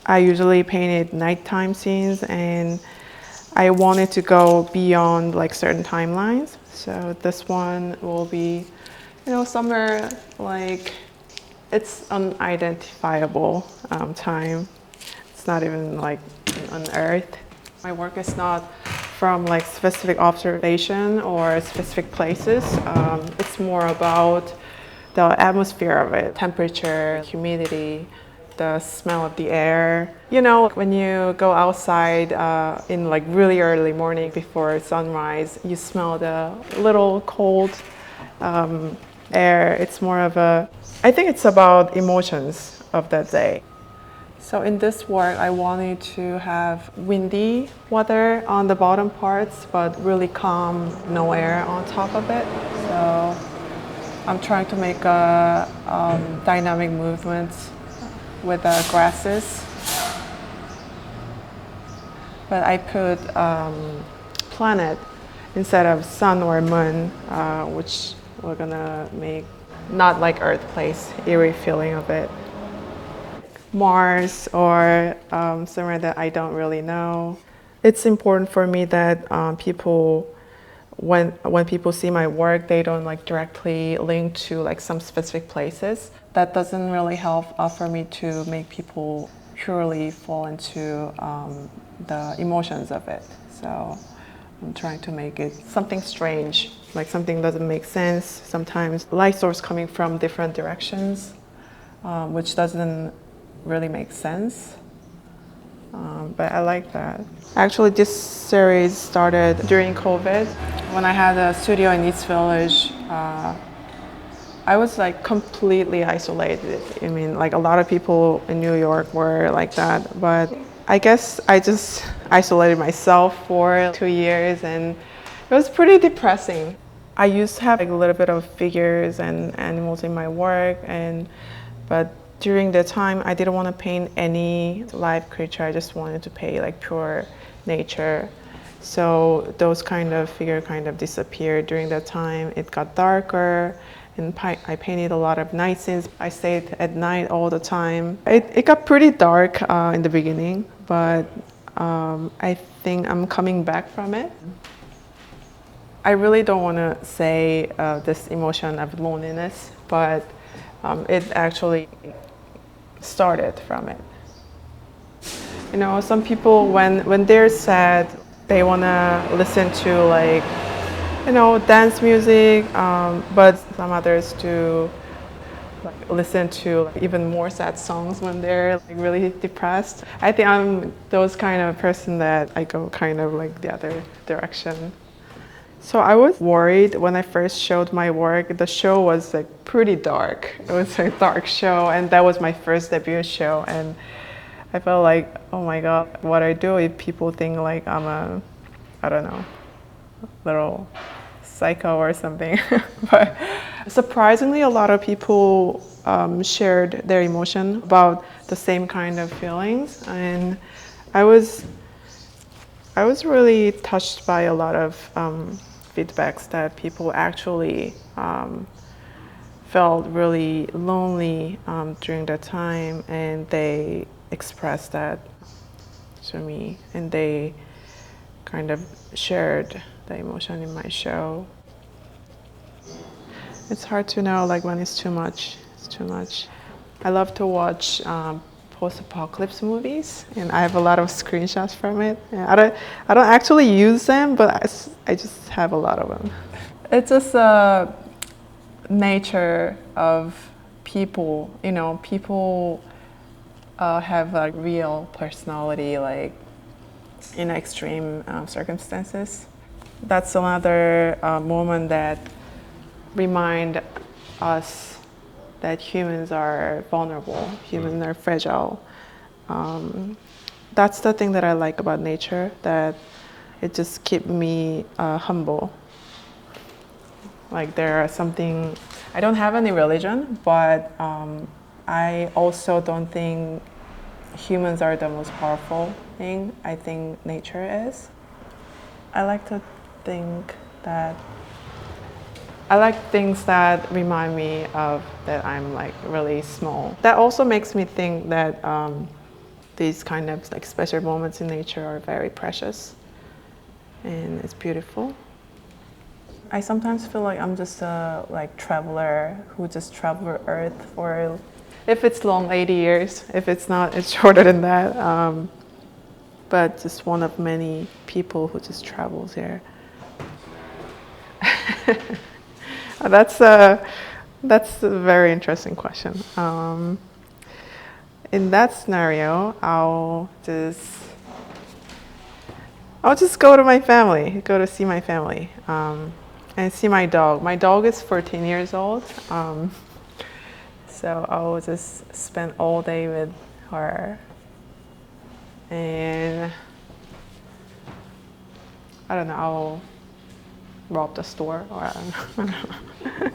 I usually painted nighttime scenes, and I wanted to go beyond like certain timelines. So this one will be, somewhere like it's unidentifiable time. It's not even like on Earth. My work is not from like specific observation or specific places. It's more about the atmosphere of it, temperature, humidity, the smell of the air. When you go outside in like really early morning before sunrise, you smell the little cold air. It's more of I think it's about emotions of that day. So in this work, I wanted to have windy weather on the bottom parts, but really calm, no air on top of it. So I'm trying to make a dynamic movements with the grasses. But I put planet instead of sun or moon, which we're gonna make not like Earth place, eerie feeling of it. Mars or somewhere that I don't really know. It's important for me that people, when people see my work, they don't like directly link to like some specific places. That doesn't really help for me to make people purely fall into the emotions of it. So I'm trying to make it something strange, like something doesn't make sense. Sometimes light source coming from different directions, which doesn't really make sense. But I like that. Actually, this series started during COVID. When I had a studio in East Village, I was like completely isolated. I mean, like a lot of people in New York were like that, but I guess I just isolated myself for 2 years, and it was pretty depressing. I used to have like a little bit of figures and animals in my work, but during the time I didn't want to paint any live creature. I just wanted to paint like pure nature. So those kind of figure kind of disappeared during that time. It got darker, and I painted a lot of night scenes. I stayed at night all the time. It got pretty dark in the beginning, but I think I'm coming back from it. I really don't want to say this emotion of loneliness, but it actually started from it. Some people when they're sad, they want to listen to like, dance music, but some others do like listen to like, even more sad songs when they're like really depressed. I think I'm those kind of person that I go kind of like the other direction. So I was worried when I first showed my work. The show was like pretty dark. It was a dark show, and that was my first debut show. And I felt like, oh my God, what I do if people think like I'm I don't know, little psycho or something. But surprisingly, a lot of people shared their emotion about the same kind of feelings, and I was really touched by a lot of feedbacks that people actually felt really lonely during that time, and they expressed that to me, and they kind of shared the emotion in my show. It's hard to know like when it's too much. It's too much. I love to watch post-apocalypse movies, and I have a lot of screenshots from it. Yeah, I don't actually use them, but I just have a lot of them. It's just nature of people. People have a real personality, like in extreme circumstances. That's another moment that remind us that humans are vulnerable, humans are fragile. That's the thing that I like about nature, that it just keeps me humble. Like there are something, I don't have any religion, but I also don't think humans are the most powerful thing. I think nature is. I like to think that I like things that remind me of that I'm like really small. That also makes me think that these kind of like special moments in nature are very precious, and it's beautiful. I sometimes feel like I'm just a like traveler who just traveled Earth for, if it's long, 80 years. If it's not, it's shorter than that. But just one of many people who just travels here. That's a very interesting question. In that scenario, I'll just go to my family, go to see my family, and see my dog. My dog is 14 years old, so I'll just spend all day with her. And I don't know, I'll rob the store, or I don't know.